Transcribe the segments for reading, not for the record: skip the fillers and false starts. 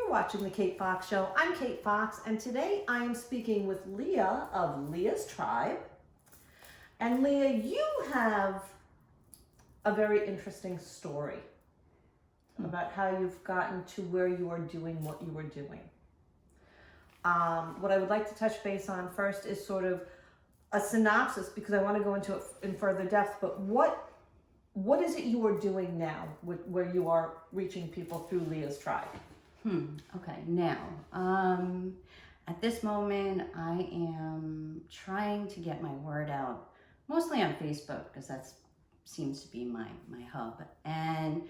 You're watching The Kate Fox Show. I'm Kate Fox, and today I am speaking with Leah of Leahs Tribe. And Leah, you have a very interesting story about how you've gotten to where you are doing what you are doing. What I would like to touch base on first is sort of a synopsis, because I want to go into it in further depth, but what is it you are doing now where you are reaching people through Leahs Tribe? Okay, now, at this moment, I am trying to get my word out, mostly on Facebook, because that seems to be my hub. And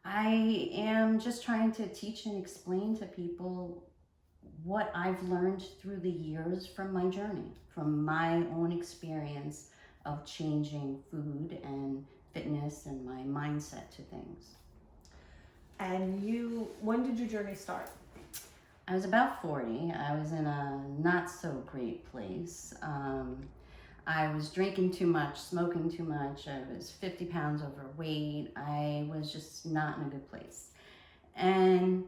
I am just trying to teach and explain to people what I've learned through the years from my journey, from my own experience of changing food and fitness and my mindset to things. And when did your journey start? I was about 40. I was in a not so great place. I was drinking too much, smoking too much. I was 50 pounds overweight. I was just not in a good place. And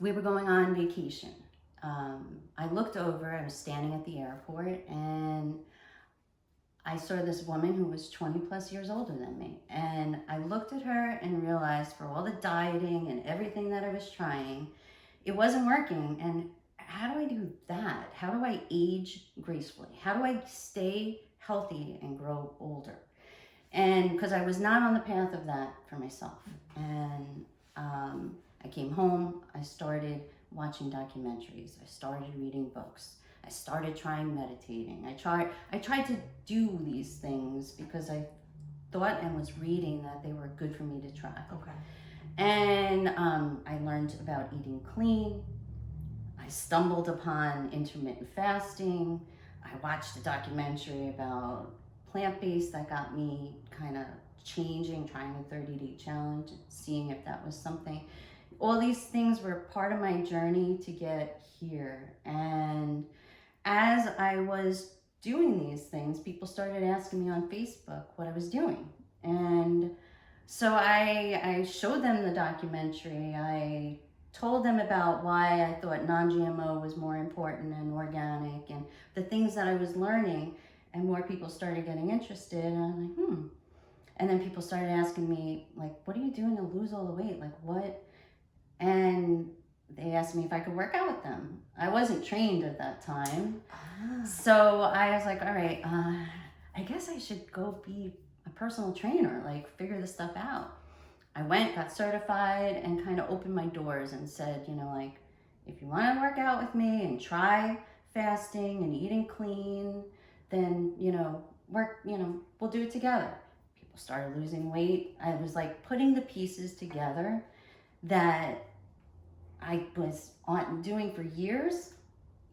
we were going on vacation. I looked over, I was standing at the airport, and I saw this woman who was 20 plus years older than me. And I looked at her and realized, for all the dieting and everything that I was trying, it wasn't working. And how do I do that? How do I age gracefully? How do I stay healthy and grow older? And because I was not on the path of that for myself. And I came home, I started watching documentaries, I started reading books, I started trying meditating. I tried to do these things because I thought and was reading that they were good for me to try. Okay. And I learned about eating clean. I stumbled upon intermittent fasting. I watched a documentary about plant-based that got me kind of changing, trying a 30-day challenge, seeing if that was something. All these things were part of my journey to get here. And as I was doing these things, people started asking me on Facebook what I was doing. And so I showed them the documentary. I told them about why I thought non-GMO was more important and organic and the things that I was learning, and more people started getting interested. And I'm like, And then people started asking me, like, what are you doing to lose all the weight? Like, what? And they asked me if I could work out with them. I wasn't trained at that time. So I was like, all right, I guess I should go be a personal trainer, like figure this stuff out. I went, got certified, and kind of opened my doors and said, like, if you want to work out with me and try fasting and eating clean, then, we'll do it together. People started losing weight. I was like putting the pieces together that I was doing for years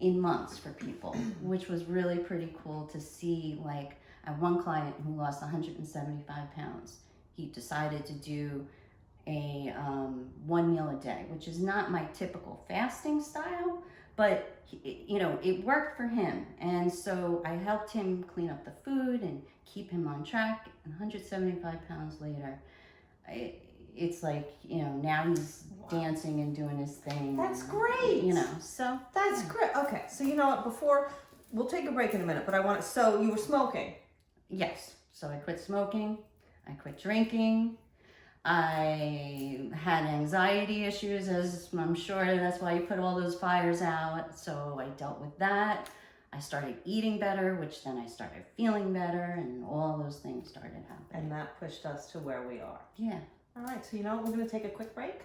in months for people, which was really pretty cool to see. Like, I have one client who lost 175 pounds. He decided to do a 1 meal a day, which is not my typical fasting style, but it worked for him. And so I helped him clean up the food and keep him on track. And 175 pounds later, it's like, now he's dancing and doing his thing. That's great. So. That's great. Okay, so you know what, we'll take a break in a minute, but so you were smoking? Yes. So I quit smoking, I quit drinking, I had anxiety issues, as I'm sure that's why you put all those fires out. So I dealt with that. I started eating better, which then I started feeling better, and all those things started happening. And that pushed us to where we are. Yeah. All right, so we're going to take a quick break,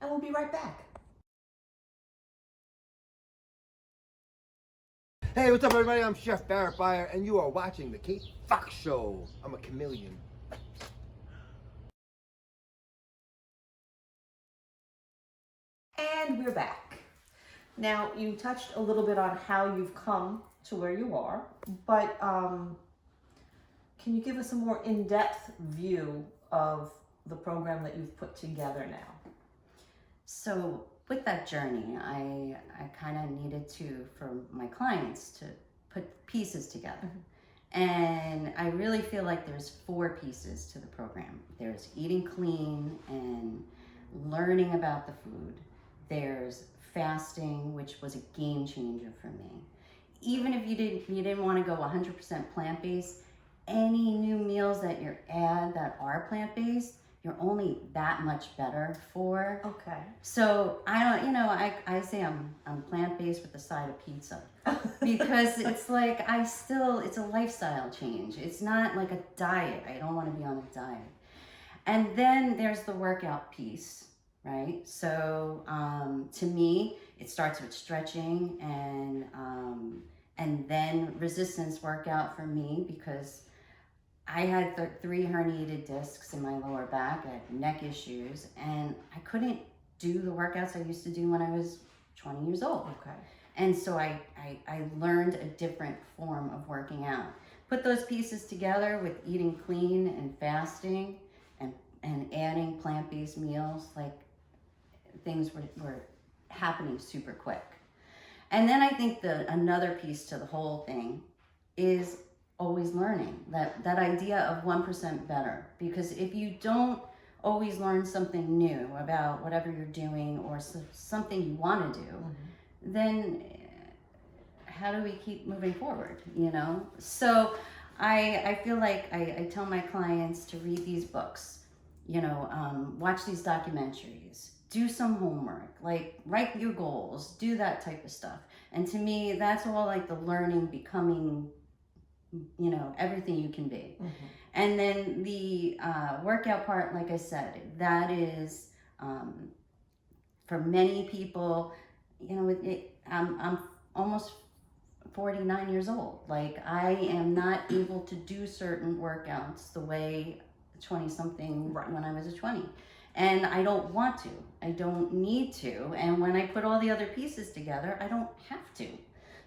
and we'll be right back. Hey, what's up, everybody? I'm Chef Barrett Beyer, and you are watching The Kate Fox Show. I'm a chameleon. And we're back. Now, you touched a little bit on how you've come to where you are, but can you give us a more in-depth view of the program that you've put together now? So with that journey, I kind of needed for my clients to put pieces together. And I really feel like there's 4 pieces to the program. There's eating clean and learning about the food. There's fasting, which was a game changer for me. Even if you didn't want to go 100% plant-based, any new meals that you add that are plant-based, you're only that much better for. Okay. So I say I'm plant-based with a side of pizza because it's like it's a lifestyle change. It's not like a diet. I don't want to be on a diet. And then there's the workout piece, right? So to me, it starts with stretching and then resistance workout for me, because I had 3 herniated discs in my lower back. I had neck issues, and I couldn't do the workouts I used to do when I was 20 years old. Okay. And so I learned a different form of working out. Put those pieces together with eating clean and fasting and adding plant-based meals, like things were happening super quick. And then I think another piece to the whole thing is always learning, that idea of 1% better. Because if you don't always learn something new about whatever you're doing or something you want to do, then how do we keep moving forward, So I feel like I tell my clients to read these books, watch these documentaries, do some homework, like write your goals, do that type of stuff. And to me, that's all like the learning, becoming, everything you can be. And then the workout part, like I said, that is for many people, I'm almost 49 years old. Like, I am not able to do certain workouts the way 20-something when I was a 20. And I don't want to. I don't need to. And when I put all the other pieces together, I don't have to.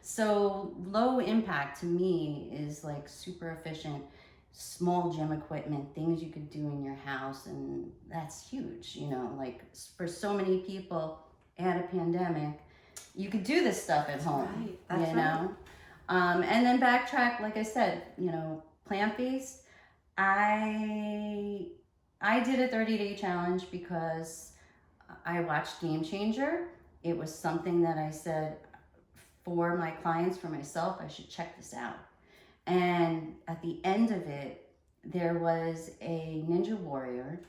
So low impact to me is like super efficient, small gym equipment, things you could do in your house. And that's huge, like for so many people at a pandemic, you could do this stuff at home, That's right. And then backtrack, like I said, plant-based. I did a 30-day challenge because I watched Game Changer. It was something that I said for my clients, for myself, I should check this out. And at the end of it, there was a Ninja Warrior.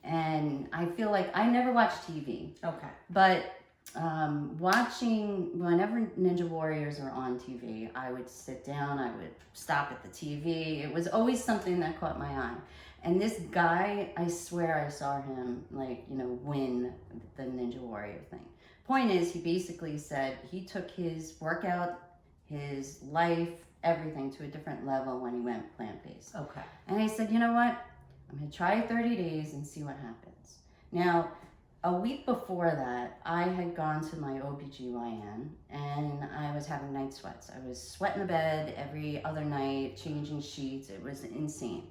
And I feel like I never watched TV. Okay. But watching, whenever Ninja Warriors are on TV, I would sit down, I would stop at the TV. It was always something that caught my eye. And this guy, I swear I saw him win the Ninja Warrior thing. Point is, he basically said he took his workout, his life, everything to a different level when he went plant-based. Okay. And I said, you know what? I'm going to try 30 days and see what happens. Now, a week before that, I had gone to my OBGYN and I was having night sweats. I was sweating the bed every other night, changing sheets. It was insane.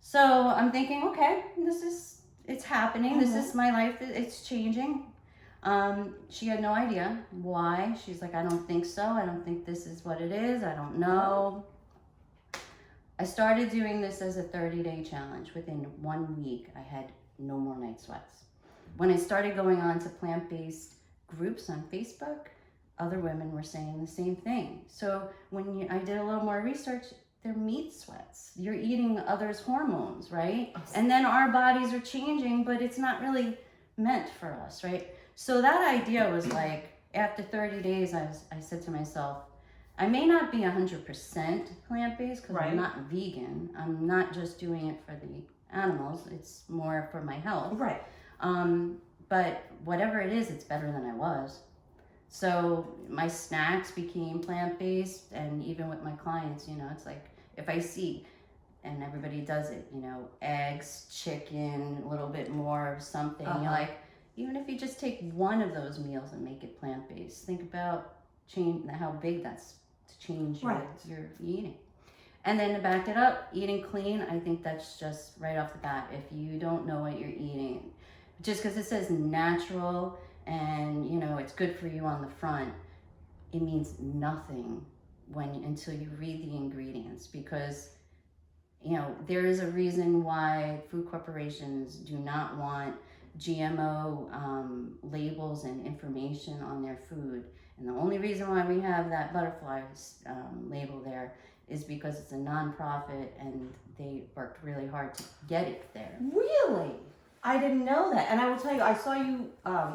So I'm thinking, okay, it's happening. This is my life. It's changing. She had no idea why. She's like, I don't think so. I don't think this is what it is. I don't know. I started doing this as a 30-day challenge. Within 1 week, I had no more night sweats. When I started going on to plant-based groups on Facebook, other women were saying the same thing. So when I did a little more research, they're meat sweats. You're eating others' hormones, right? And then our bodies are changing, but it's not really meant for us, right? So that idea was like, after 30 days, I said to myself, I may not be 100% plant-based because I'm not vegan. I'm not just doing it for the animals. It's more for my health. Right. But whatever it is, it's better than I was. So my snacks became plant-based, and even with my clients, it's like, if I see, and everybody does it, eggs, chicken, a little bit more of something, you're like, even if you just take one of those meals and make it plant-based, think about how big that's to change your eating. And then to back it up, eating clean, I think that's just right off the bat. If you don't know what you're eating, just because it says natural and it's good for you on the front, it means nothing until you read the ingredients, because there is a reason why food corporations do not want GMO labels and information on their food. And the only reason why we have that butterfly label there is because it's a nonprofit and they worked really hard to get it there. Really? I didn't know that. And I will tell you, I saw you,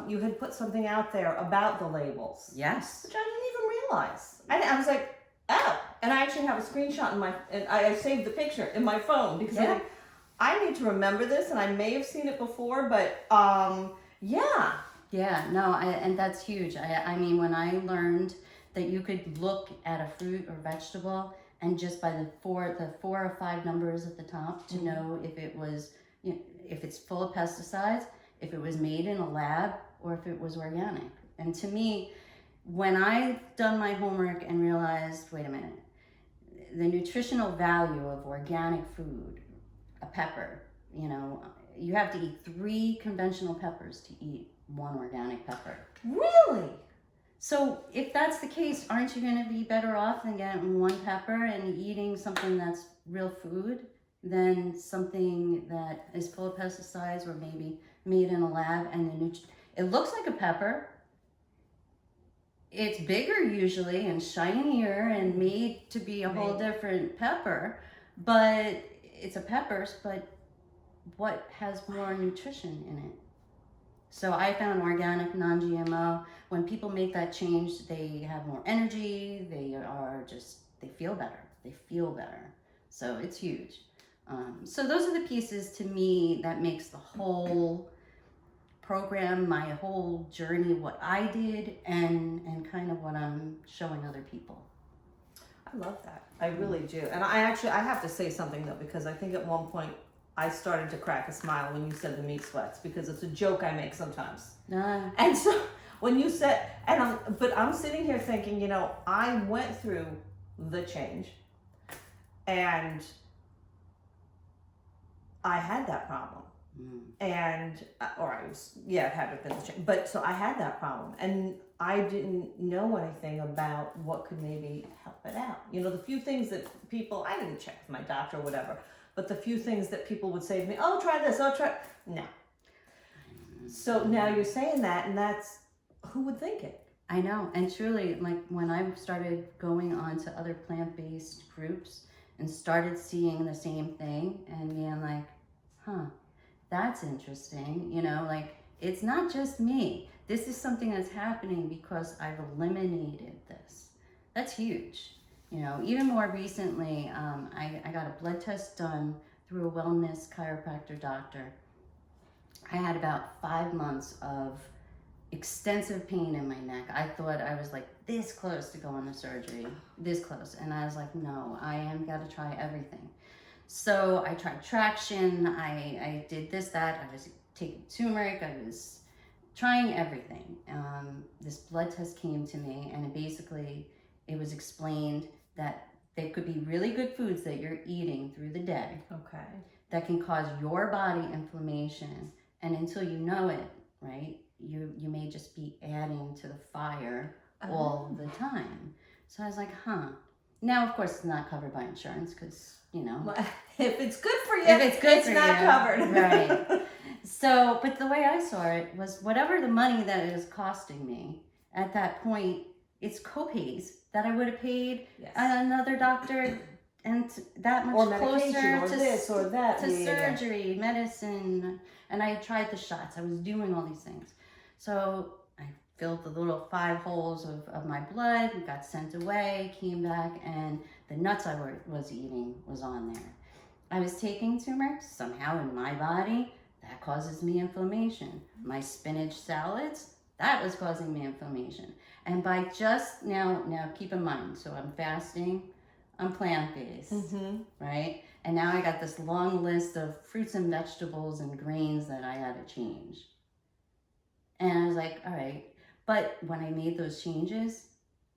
you had put something out there about the labels. Yes. Which I didn't even realize. I was like, oh. And I actually have a screenshot and I saved the picture in my phone because Yeah. I'm like, I need to remember this, and I may have seen it before, but yeah. Yeah, no, and that's huge. I mean, when I learned that you could look at a fruit or vegetable and just by the four or five numbers at the top to know if it was, you know, if it's full of pesticides, if it was made in a lab, or if it was organic. And to me, when I've done my homework and realized, wait a minute, the nutritional value of organic food, a pepper, you know, you have to eat 3 conventional peppers to eat 1 organic pepper. Really? So if that's the case, aren't you going to be better off than getting 1 pepper and eating something that's real food than something that is full of pesticides or maybe made in a lab and it looks like a pepper. It's bigger usually and shinier and made to be a whole different pepper, but it's a pepper, but what has more nutrition in it? So I found organic, non-GMO. When people make that change, they have more energy. They feel better. They feel better. So it's huge. So those are the pieces to me that makes the whole program, my whole journey, what I did, and kind of what I'm showing other people. I love that. I really do. And I have to say something though, because I think at one point I started to crack a smile when you said the meat sweats, because it's a joke I make sometimes. And so when you said, but I'm sitting here thinking, you know, I went through the change and I had that problem. And, it had been the change. But so I had that problem and I didn't know anything about what could maybe help it out. You know, the few things that people, I didn't check with my doctor or whatever, but the few things that people would say to me, oh, try this, no. So now you're saying that, and that's, who would think it? I know, and truly, like when I started going on to other plant-based groups and started seeing the same thing and being like, that's interesting, you know, like it's not just me. This is something that's happening because I've eliminated this. That's huge. You know, even more recently, I got a blood test done through a wellness chiropractor doctor. I had about 5 months of extensive pain in my neck. I thought I was like this close to going to surgery, this close. And I was like, no, I am got to try everything. So I tried traction, I did this, that, I was taking turmeric, I was trying everything. This blood test came to me and it was explained that there could be really good foods that you're eating through the day. Okay. That can cause your body inflammation. And until you know it, right, you may just be adding to the fire all the time. So I was like, Now, of course, it's not covered by insurance because, you know. If it's good for you, it's not covered. Right. So, but the way I saw it was whatever the money that it was costing me at that point, it's copays that I would have paid another doctor and that much or closer or to this or that. to surgery, medicine. And I tried the shots. I was doing all these things. So I filled the little 5 holes of my blood, got sent away, came back, and the nuts I was eating was on there. I was taking turmeric somehow in my body. That causes me inflammation. My spinach salads, that was causing me inflammation. And by just now keep in mind, so I'm fasting, I'm plant-based, right? And now I got this long list of fruits and vegetables and grains that I had to change. And I was like, all right. But when I made those changes,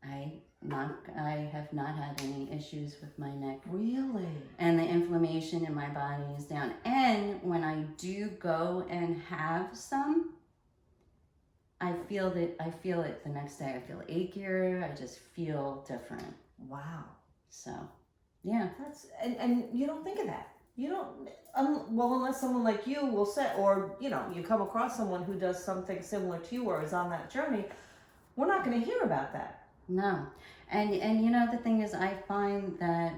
I have not had any issues with my neck. Really? And the inflammation in my body is down. And when I do go and have some, I feel it the next day. I feel achier. I just feel different. Wow. So, yeah. That's and you don't think of that. You don't, well, unless someone like you will say, or, you know, you come across someone who does something similar to you or is on that journey, we're not going to hear about that. No. And you know, the thing is, I find that,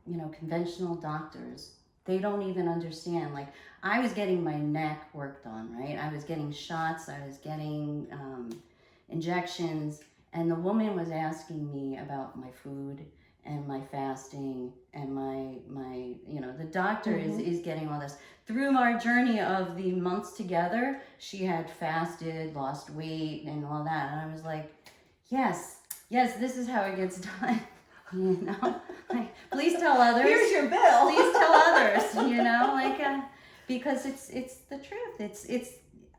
you know, conventional doctors, they don't even understand. Like, I was getting my neck worked on, right? I was getting shots, I was getting injections, and the woman was asking me about my food and my fasting and my you know, the doctor is getting all this. Through our journey of the months together, she had fasted, lost weight, and all that. And I was like, yes, this is how it gets done. You know, like, please tell others. Here's your bill. Please tell others. You know, like because it's the truth. It's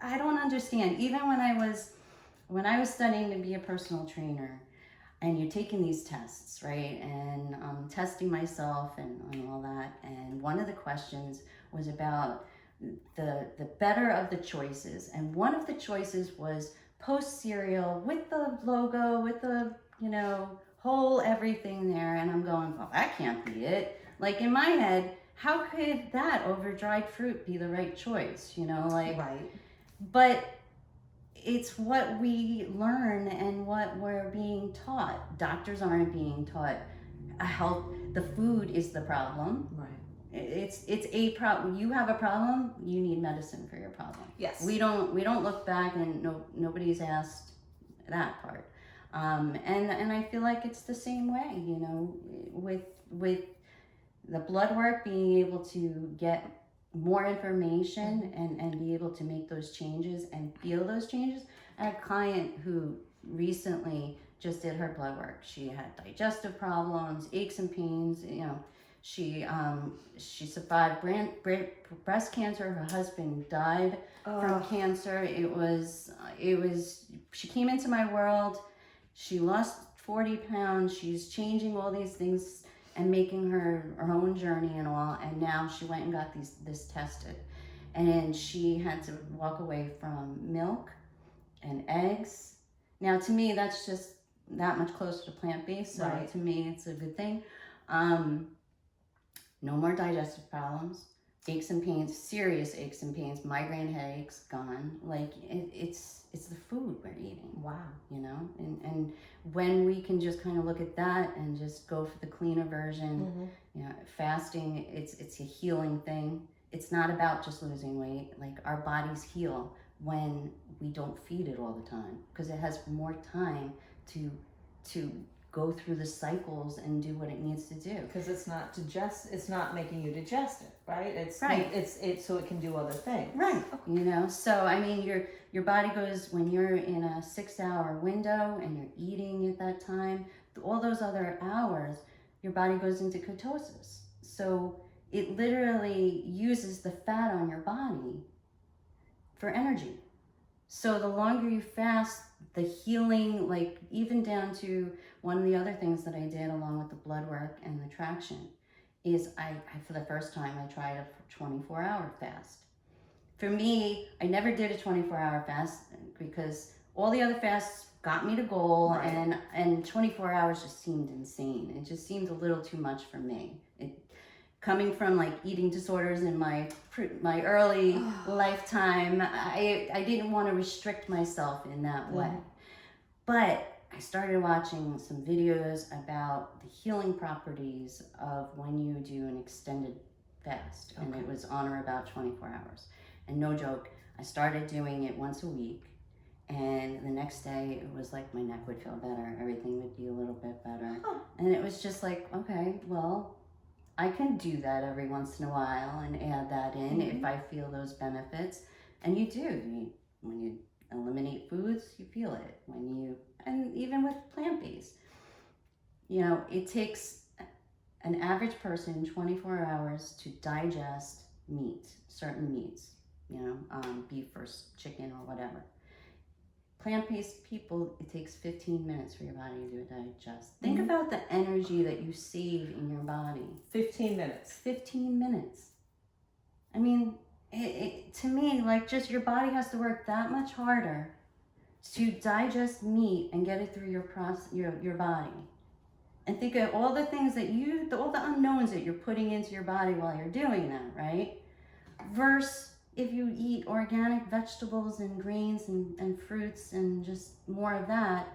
I don't understand. Even when I was studying to be a personal trainer, and you're taking these tests, right, and testing myself and all that. And one of the questions was about the better of the choices, and one of the choices was Post cereal with the logo, with the, you know, whole everything there. And I'm going, well, that can't be it. Like, in my head, how could that over dried fruit be the right choice? You know, like, Right. But it's what we learn and what we're being taught. Doctors aren't being taught the food is the problem. Right. It's a problem. You have a problem, you need medicine for your problem. Yes. We don't look back, and nobody's asked that part. And I feel like it's the same way, you know, with the blood work, being able to get more information and be able to make those changes and feel those changes. I had a client who recently just did her blood work. She had digestive problems, aches and pains, you know. She survived breast cancer. Her husband died from cancer. It was she came into my world. She lost 40 pounds. She's changing all these things and making her own journey and all. And now she went and got this tested. And she had to walk away from milk and eggs. Now, to me, that's just that much closer to plant-based. So Right. to me, it's a good thing. No more digestive problems, aches and pains, serious aches and pains, migraine headaches gone. Like, it's the food we're eating. Wow. You know, and when we can just kind of look at that and just go for the cleaner version, you know, fasting, it's a healing thing. It's not about just losing weight. Like, our bodies heal when we don't feed it all the time, because it has more time to go through the cycles and do what it needs to do. Because it's not making you digest it, right? It's Right. It's so it can do other things. Right. You know, so I mean, your body goes, when you're in a 6-hour window and you're eating at that time, all those other hours, your body goes into ketosis. So it literally uses the fat on your body for energy. So the longer you fast, the healing, like, even down to one of the other things that I did along with the blood work and the traction is I for the first time, I tried a 24-hour fast. For me, I never did a 24-hour fast because all the other fasts got me to goal, Right. and 24 hours just seemed insane. It just seemed a little too much for me. Coming from, like, eating disorders in my early lifetime, I didn't want to restrict myself in that way. But I started watching some videos about the healing properties of when you do an extended fast. And it was on or about 24 hours. And no joke, I started doing it once a week. And the next day, it was like my neck would feel better. Everything would be a little bit better. And it was just like, okay, well, I can do that every once in a while and add that in if I feel those benefits. And you do. When you eliminate foods, you feel it. And even with plant-based, you know, it takes an average person 24 hours to digest meat, certain meats, you know, beef or chicken or whatever. Plant-based people, it takes 15 minutes for your body to digest. Think about the energy that you save in your body. 15 minutes. 15 minutes. I mean, to me, like, just your body has to work that much harder to digest meat and get it through your body. and think of all the things that all the unknowns that you're putting into your body while you're doing that, right? Versus if you eat organic vegetables and greens and fruits and just more of that,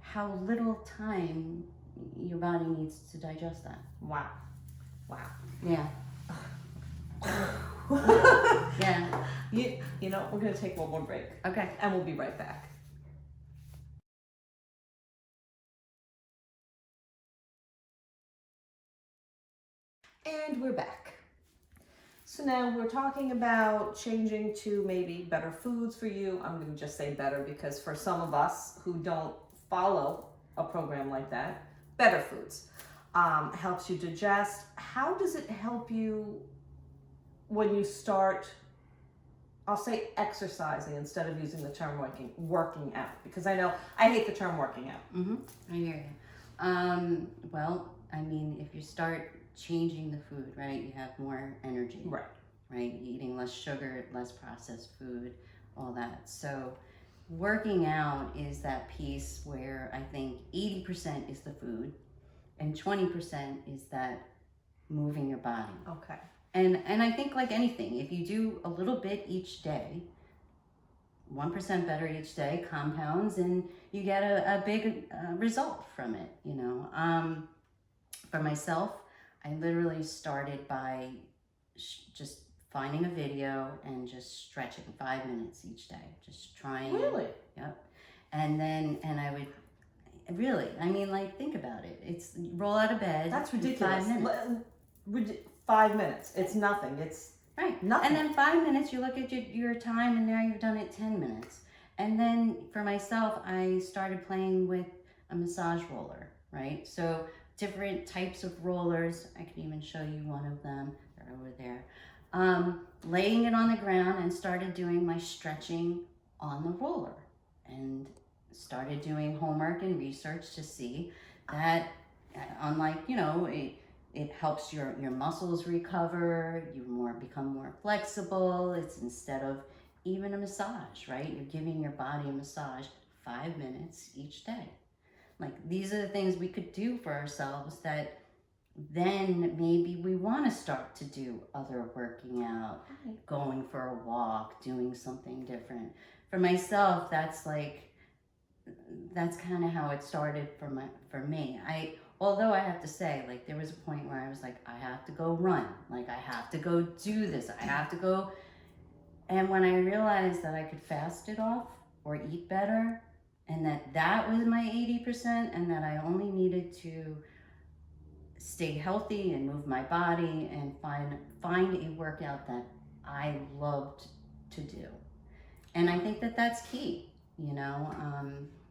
how little time your body needs to digest that. Wow. Yeah. Yeah. You know, we're going to take one more break. Okay. And we'll be right back. And we're back. So now we're talking about changing to maybe better foods for you. I'm going to just say better because for some of us who don't follow a program like that, better foods helps you digest. How does it help you when you start, I'll say exercising instead of using the term working out, because I know I hate the term working out. Mm-hmm. I hear you. Well, I mean, if you start changing the food, right, you have more energy. Right. Right? Eating less sugar, less processed food, all that. So working out is that piece where I think 80% is the food and 20% is that moving your body. Okay. And I think like anything, if you do a little bit each day, 1% better each day compounds and you get a big result from it, you know. For myself, I literally started by just finding a video and just stretching 5 minutes each day, just trying. Really? Yep. And I would really, I mean, like, think about it. It's roll out of bed. That's ridiculous. 5 minutes. 5 minutes. It's nothing. It's Right. nothing. And then 5 minutes, you look at your time and now you've done it 10 minutes. And then for myself, I started playing with a massage roller, right? So different types of rollers. I can even show you one of them. They're over there. Laying it on the ground and started doing my stretching on the roller and started doing homework and research to see that unlike, you know, it helps your muscles recover, you become more flexible. It's instead of even a massage, right? You're giving your body a massage 5 minutes each day. Like, these are the things we could do for ourselves that then maybe we want to start to do other working out, going for a walk, doing something different. For myself, that's kind of how it started for me. Although I have to say, like, there was a point where I was like, I have to go run. Like, I have to go do this. I have to go. And when I realized that I could fast it off or eat better, and that was my 80%, and that I only needed to stay healthy and move my body and find a workout that I loved to do. And I think that that's key, you know,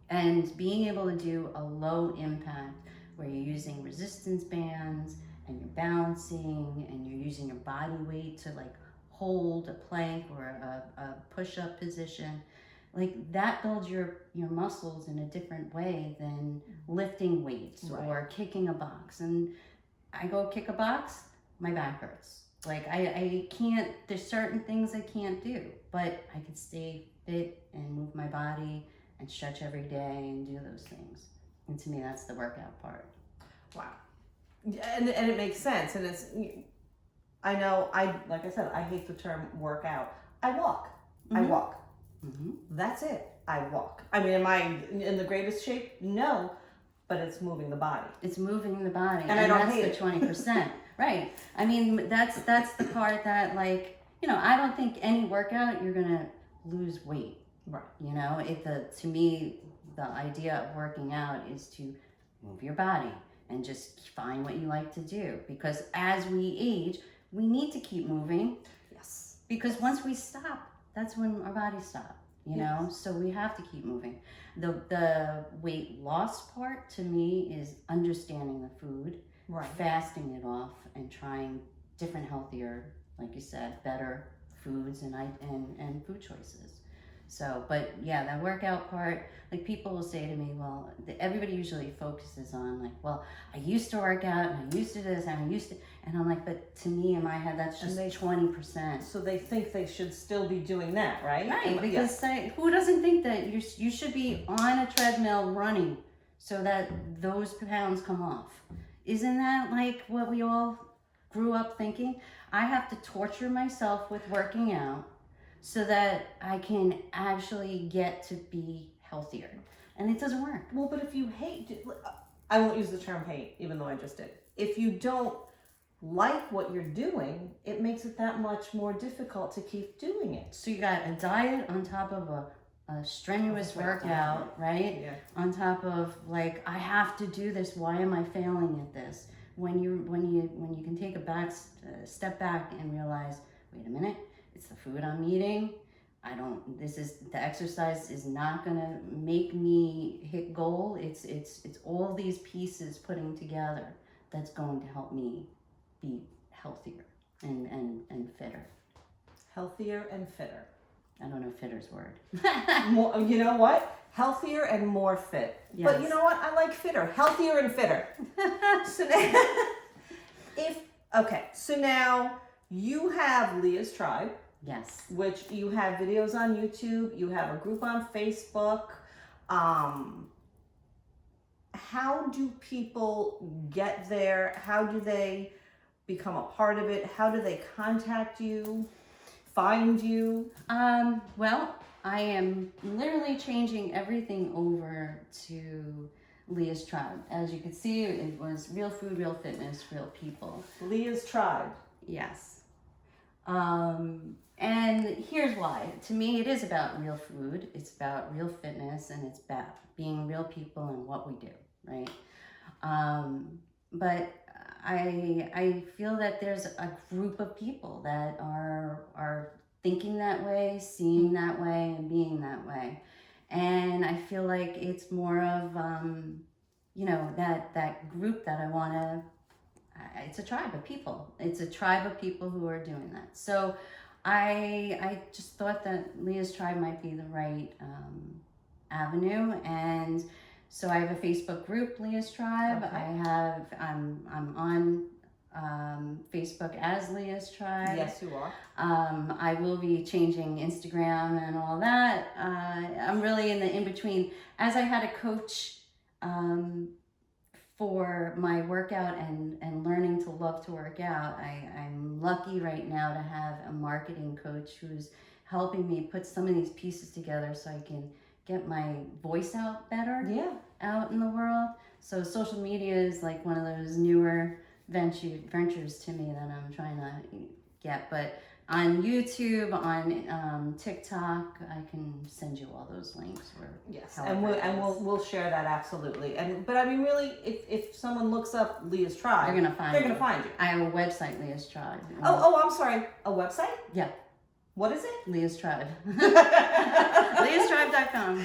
and being able to do a low impact where you're using resistance bands and you're balancing and you're using your body weight to like hold a plank or a push-up position. Like, that builds your muscles in a different way than lifting weights or kicking a box. And I go kick a box, my back hurts. Like, I can't, there's certain things I can't do, but I can stay fit and move my body and stretch every day and do those things. And to me, that's the workout part. Wow. And it makes sense. And it's, I know, like I said, I hate the term workout. I walk. Mm-hmm. I walk. Mm-hmm. That's it. I walk. I mean, am I in the greatest shape? No, but it's moving the body. It's moving the body, and I don't that's hate the 20%, right? I mean, that's the part that, like, you know, I don't think any workout you're gonna lose weight, right? You know, to me, the idea of working out is to move your body and just find what you like to do. Because as we age, we need to keep moving. Yes. Because once we stop, that's when our bodies stop, you know? So we have to keep moving. The weight loss part to me is understanding the food, right, fasting it off, and trying different, healthier, like you said, better foods and food choices. So, but yeah, that workout part, like, people will say to me, well, everybody usually focuses on, like, well, I used to work out and I used to do this and I used to, and I'm like, but to me in my head, that's just 20%. So they think they should still be doing that, right? Right, because who doesn't think that you should be on a treadmill running so that those pounds come off. Isn't that like what we all grew up thinking? I have to torture myself with working out so that I can actually get to be healthier. And it doesn't work. Well, but if you hate, I won't use the term hate, even though I just did. If you don't like what you're doing, it makes it that much more difficult to keep doing it. So you got a diet on top of a strenuous workout, right? Yeah. On top of like, I have to do this. Why am I failing at this? When you can take a step back and realize, wait a minute, it's the food I'm eating. The exercise is not gonna make me hit goal. It's all these pieces putting together that's going to help me be healthier and fitter. Healthier and fitter. I don't know fitter's word. More, you know what? Healthier and more fit. Yes. But you know what? I like fitter. Healthier and fitter. So now you have Leah's Tribe. Yes. Which you have videos on YouTube. You have a group on Facebook. How do people get there? How do they become a part of it? How do they contact you? Find you? Well, I am literally changing everything over to Leah's Tribe. As you can see, it was real food, real fitness, real people. Leah's Tribe. Yes. And here's why. To me, it is about real food. It's about real fitness, and it's about being real people and what we do, right? But I feel that there's a group of people that are thinking that way, seeing that way, and being that way. And I feel like it's more of, that group that I want to, it's a tribe of people. It's a tribe of people who are doing that. So I just thought that Leah's Tribe might be the right avenue. And so I have a Facebook group, Leah's Tribe. Okay. I'm on Facebook as Leah's Tribe. Yes, you are. I will be changing Instagram and all that. I'm really in the in-between. As I had a coach for my workout and learning to love to work out, I'm lucky right now to have a marketing coach who's helping me put some of these pieces together so I can get my voice out better out in the world. So social media is like one of those newer ventures to me that I'm trying to get. But on YouTube, on TikTok, I can send you all those links. Yes, and we'll share that absolutely. But I mean, really, if someone looks up Leah's Tribe, they're gonna find you. I have a website, Leah's Tribe. Oh, I'm sorry, a website? Yeah. What is it? Leah's Tribe. LeahsTribe.com.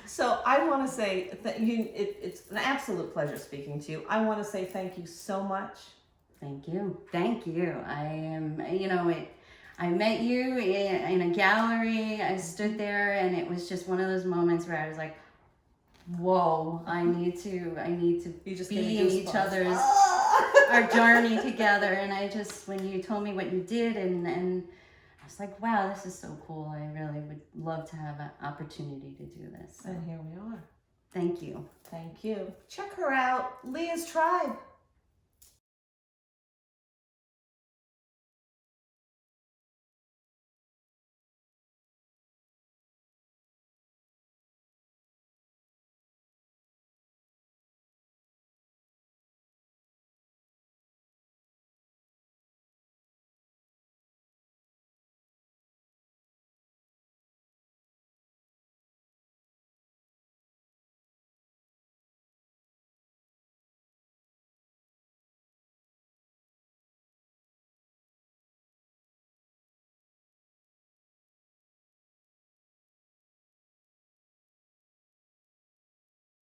So I want to say that it's an absolute pleasure speaking to you. I want to say thank you so much. Thank you. I am, I met you in a gallery. I stood there and it was just one of those moments where I was like, whoa, I need to be in each other's, our journey together. And when you told me what you did and I was like, wow, this is so cool. I really would love to have an opportunity to do this. So. And here we are. Thank you. Thank you. Check her out, Leah's Tribe.